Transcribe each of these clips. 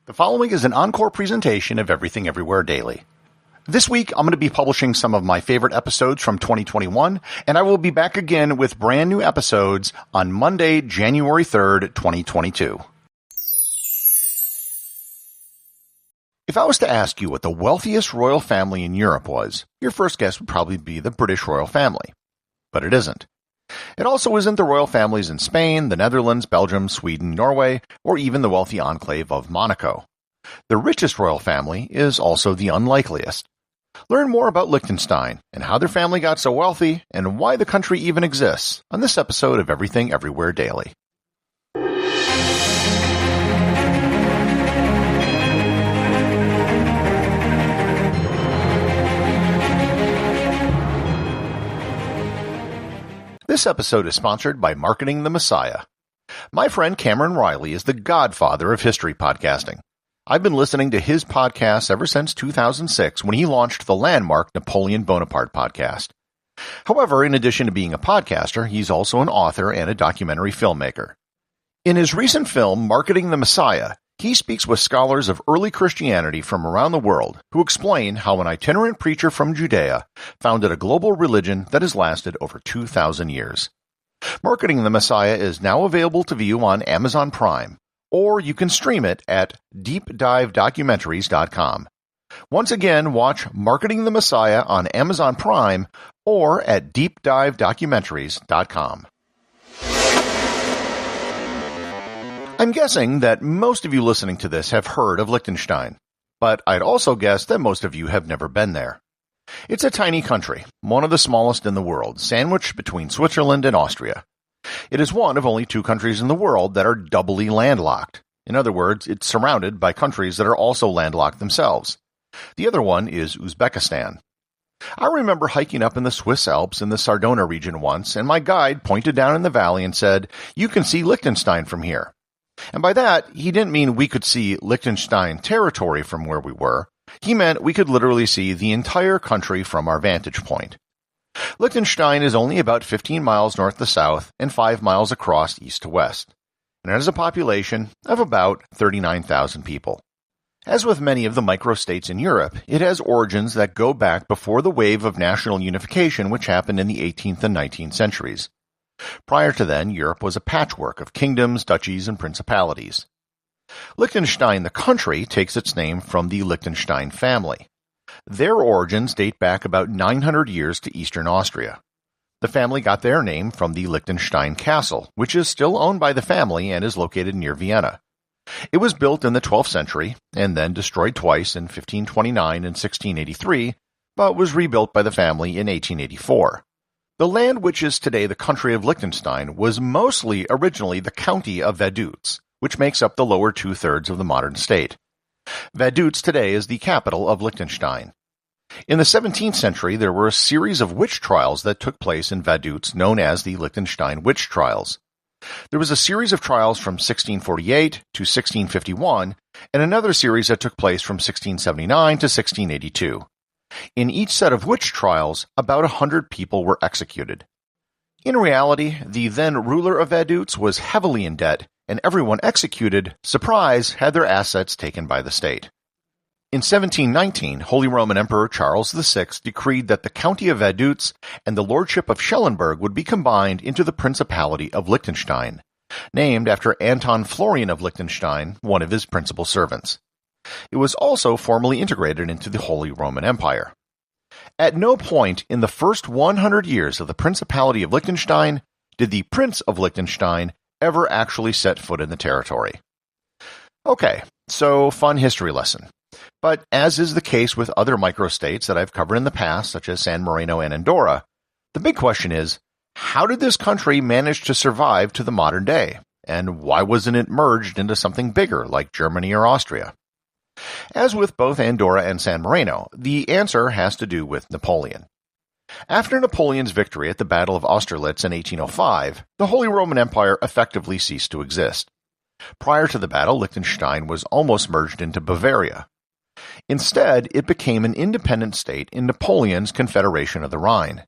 The following is an encore presentation of Everything Everywhere Daily. This week, I'm going to be publishing some of my favorite episodes from 2021, and I will be back again with brand new episodes on Monday, January 3rd, 2022. If I was to ask you what the wealthiest royal family in Europe was, your first guess would probably be the British royal family. But it isn't. It also isn't the royal families in Spain, the Netherlands, Belgium, Sweden, Norway, or even the wealthy enclave of Monaco. The richest royal family is also the unlikeliest. Learn more about Liechtenstein and how their family got so wealthy and why the country even exists on this episode of Everything Everywhere Daily. This episode is sponsored by Marketing the Messiah. My friend Cameron Riley is the godfather of history podcasting. I've been listening to his podcast ever since 2006 when he launched the landmark Napoleon Bonaparte podcast. However, in addition to being a podcaster, he's also an author and a documentary filmmaker. In his recent film, Marketing the Messiah, he speaks with scholars of early Christianity from around the world who explain how an itinerant preacher from Judea founded a global religion that has lasted over 2,000 years. Marketing the Messiah is now available to view on Amazon Prime, or you can stream it at deepdivedocumentaries.com. Once again, watch Marketing the Messiah on Amazon Prime or at deepdivedocumentaries.com. I'm guessing that most of you listening to this have heard of Liechtenstein, but I'd also guess that most of you have never been there. It's a tiny country, one of the smallest in the world, sandwiched between Switzerland and Austria. It is one of only 2 countries in the world that are doubly landlocked. In other words, it's surrounded by countries that are also landlocked themselves. The other one is Uzbekistan. I remember hiking up in the Swiss Alps in the Sardona region once, and my guide pointed down in the valley and said, "You can see Liechtenstein from here." And by that, he didn't mean we could see Liechtenstein territory from where we were. He meant we could literally see the entire country from our vantage point. Liechtenstein is only about 15 miles north to south and 5 miles across east to west, and it has a population of about 39,000 people. As with many of the microstates in Europe, it has origins that go back before the wave of national unification which happened in the 18th and 19th centuries. Prior to then, Europe was a patchwork of kingdoms, duchies, and principalities. Liechtenstein, the country, takes its name from the Liechtenstein family. Their origins date back about 900 years to eastern Austria. The family got their name from the Liechtenstein Castle, which is still owned by the family and is located near Vienna. It was built in the 12th century and then destroyed twice in 1529 and 1683, but was rebuilt by the family in 1884. The land which is today the country of Liechtenstein was mostly originally the county of Vaduz, which makes up the lower 2/3 of the modern state. Vaduz today is the capital of Liechtenstein. In the 17th century, there were a series of witch trials that took place in Vaduz known as the Liechtenstein witch trials. There was a series of trials from 1648 to 1651, and another series that took place from 1679 to 1682. In each set of witch trials, about 100 people were executed. In reality, the then ruler of Vaduz was heavily in debt, and everyone executed, surprise, had their assets taken by the state. In 1719, Holy Roman Emperor Charles VI decreed that the county of Vaduz and the lordship of Schellenberg would be combined into the Principality of Liechtenstein, named after Anton Florian of Liechtenstein, one of his principal servants. It was also formally integrated into the Holy Roman Empire. At no point in the first 100 years of the Principality of Liechtenstein did the Prince of Liechtenstein ever actually set foot in the territory. Okay, so fun history lesson. But as is the case with other microstates that I've covered in the past, such as San Marino and Andorra, the big question is, how did this country manage to survive to the modern day? And why wasn't it merged into something bigger like Germany or Austria? As with both Andorra and San Marino, the answer has to do with Napoleon. After Napoleon's victory at the Battle of Austerlitz in 1805, the Holy Roman Empire effectively ceased to exist. Prior to the battle, Liechtenstein was almost merged into Bavaria. Instead, it became an independent state in Napoleon's Confederation of the Rhine.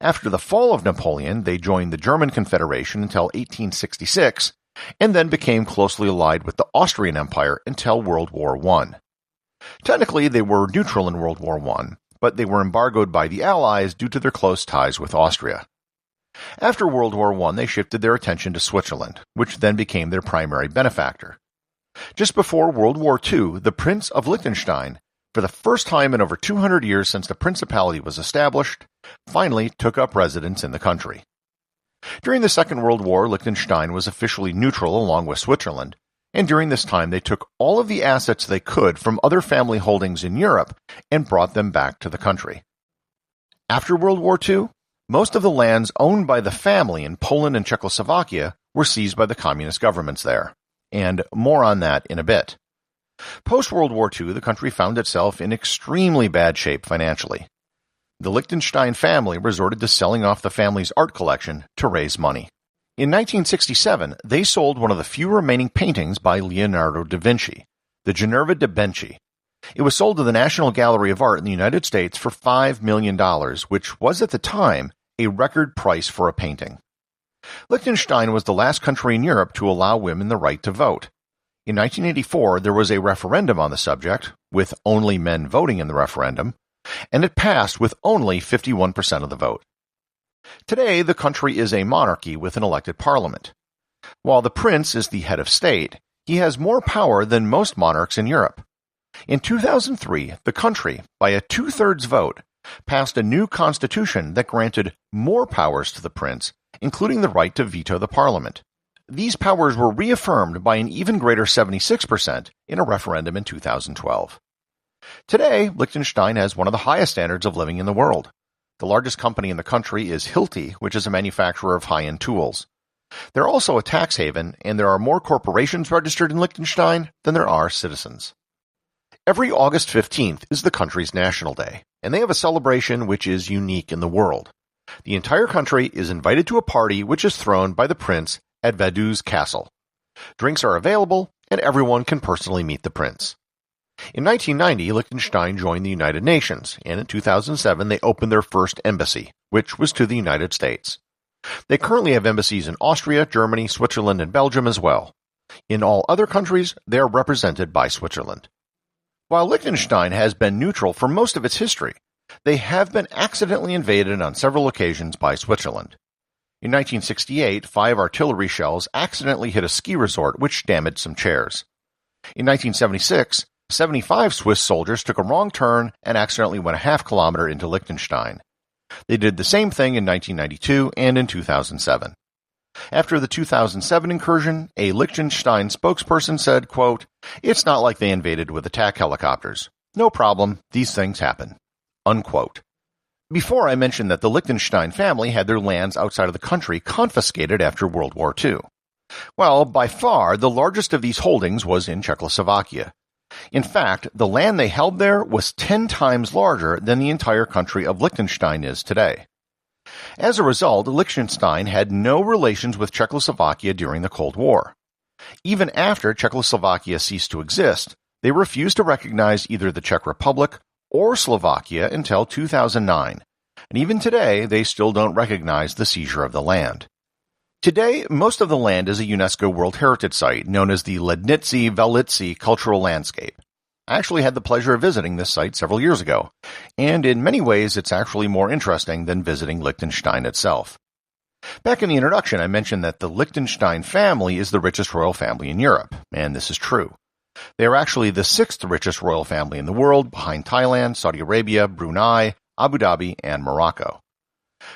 After the fall of Napoleon, they joined the German Confederation until 1866, and then became closely allied with the Austrian Empire until World War I. Technically, they were neutral in World War I, but they were embargoed by the Allies due to their close ties with Austria. After World War I, they shifted their attention to Switzerland, which then became their primary benefactor. Just before World War II, the Prince of Liechtenstein, for the first time in over 200 years since the principality was established, finally took up residence in the country. During the Second World War, Liechtenstein was officially neutral along with Switzerland, and during this time they took all of the assets they could from other family holdings in Europe and brought them back to the country. After World War II, most of the lands owned by the family in Poland and Czechoslovakia were seized by the communist governments there, and more on that in a bit. Post-World War II, the country found itself in extremely bad shape financially. The Liechtenstein family resorted to selling off the family's art collection to raise money. In 1967, they sold one of the few remaining paintings by Leonardo da Vinci, the Ginevra da Benci. It was sold to the National Gallery of Art in the United States for $5 million, which was at the time a record price for a painting. Liechtenstein was the last country in Europe to allow women the right to vote. In 1984, there was a referendum on the subject, with only men voting in the referendum, and it passed with only 51% of the vote. Today, the country is a monarchy with an elected parliament. While the prince is the head of state, he has more power than most monarchs in Europe. In 2003, the country, by a two-thirds vote, passed a new constitution that granted more powers to the prince, including the right to veto the parliament. These powers were reaffirmed by an even greater 76% in a referendum in 2012. Today, Liechtenstein has one of the highest standards of living in the world. The largest company in the country is Hilti, which is a manufacturer of high-end tools. They're also a tax haven, and there are more corporations registered in Liechtenstein than there are citizens. Every August 15th is the country's National Day, and they have a celebration which is unique in the world. The entire country is invited to a party which is thrown by the prince at Vaduz Castle. Drinks are available, and everyone can personally meet the prince. In 1990, Liechtenstein joined the United Nations, and in 2007 they opened their first embassy, which was to the United States. They currently have embassies in Austria, Germany, Switzerland, and Belgium as well. In all other countries, they are represented by Switzerland. While Liechtenstein has been neutral for most of its history, they have been accidentally invaded on several occasions by Switzerland. In 1968, 5 artillery shells accidentally hit a ski resort, which damaged some chairs. In 1976, 75 Swiss soldiers took a wrong turn and accidentally went a half-kilometer into Liechtenstein. They did the same thing in 1992 and in 2007. After the 2007 incursion, a Liechtenstein spokesperson said, quote, "It's not like they invaded with attack helicopters. No problem, these things happen." Unquote. Before I mentioned that the Liechtenstein family had their lands outside of the country confiscated after World War II. Well, by far, the largest of these holdings was in Czechoslovakia. In fact, the land they held there was 10 times larger than the entire country of Liechtenstein is today. As a result, Liechtenstein had no relations with Czechoslovakia during the Cold War. Even after Czechoslovakia ceased to exist, they refused to recognize either the Czech Republic or Slovakia until 2009, and even today they still don't recognize the seizure of the land. Today, most of the land is a UNESCO World Heritage Site known as the Lednici Velici Cultural Landscape. I actually had the pleasure of visiting this site several years ago, and in many ways it's actually more interesting than visiting Liechtenstein itself. Back in the introduction, I mentioned that the Liechtenstein family is the richest royal family in Europe, and this is true. They are actually the 6th richest royal family in the world, behind Thailand, Saudi Arabia, Brunei, Abu Dhabi, and Morocco.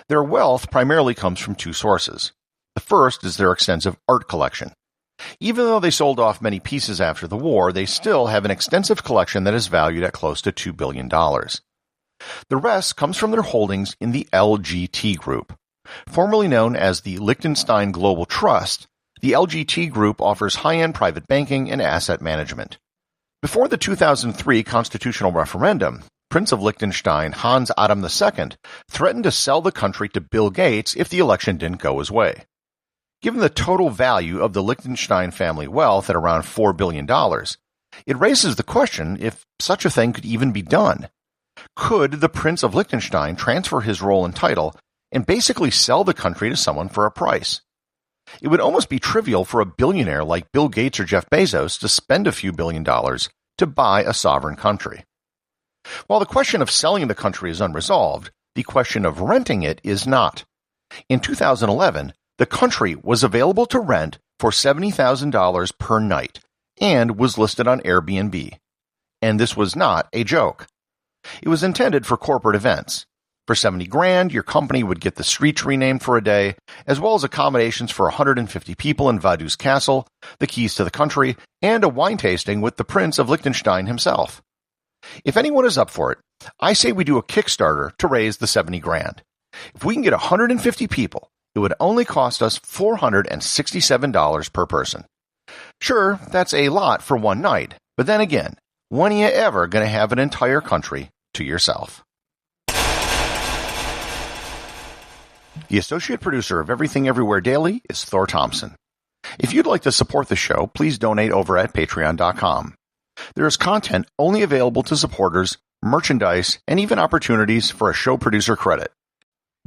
Their wealth primarily comes from 2 sources. The first is their extensive art collection. Even though they sold off many pieces after the war, they still have an extensive collection that is valued at close to $2 billion. The rest comes from their holdings in the LGT Group. Formerly known as the Liechtenstein Global Trust, the LGT Group offers high-end private banking and asset management. Before the 2003 constitutional referendum, Prince of Liechtenstein Hans Adam II threatened to sell the country to Bill Gates if the election didn't go his way. Given the total value of the Liechtenstein family wealth at around $4 billion, it raises the question if such a thing could even be done. Could the Prince of Liechtenstein transfer his role and title and basically sell the country to someone for a price? It would almost be trivial for a billionaire like Bill Gates or Jeff Bezos to spend a few $1 billion to buy a sovereign country. While the question of selling the country is unresolved, the question of renting it is not. In 2011, the country was available to rent for $70,000 per night and was listed on Airbnb. And this was not a joke. It was intended for corporate events. For $70,000, your company would get the streets renamed for a day, as well as accommodations for 150 people in Vaduz Castle, the keys to the country, and a wine tasting with the Prince of Liechtenstein himself. If anyone is up for it, I say we do a Kickstarter to raise the $70,000. If we can get 150 people, it would only cost us $467 per person. Sure, that's a lot for one night, but then again, when are you ever going to have an entire country to yourself? The associate producer of Everything Everywhere Daily is Thor Thomsen. If you'd like to support the show, please donate over at patreon.com. There is content only available to supporters, merchandise, and even opportunities for a show producer credit.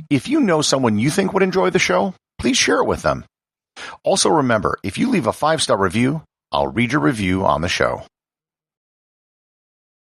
If you know someone you think would enjoy the show, please share it with them. Also remember, if you leave a 5-star review, I'll read your review on the show.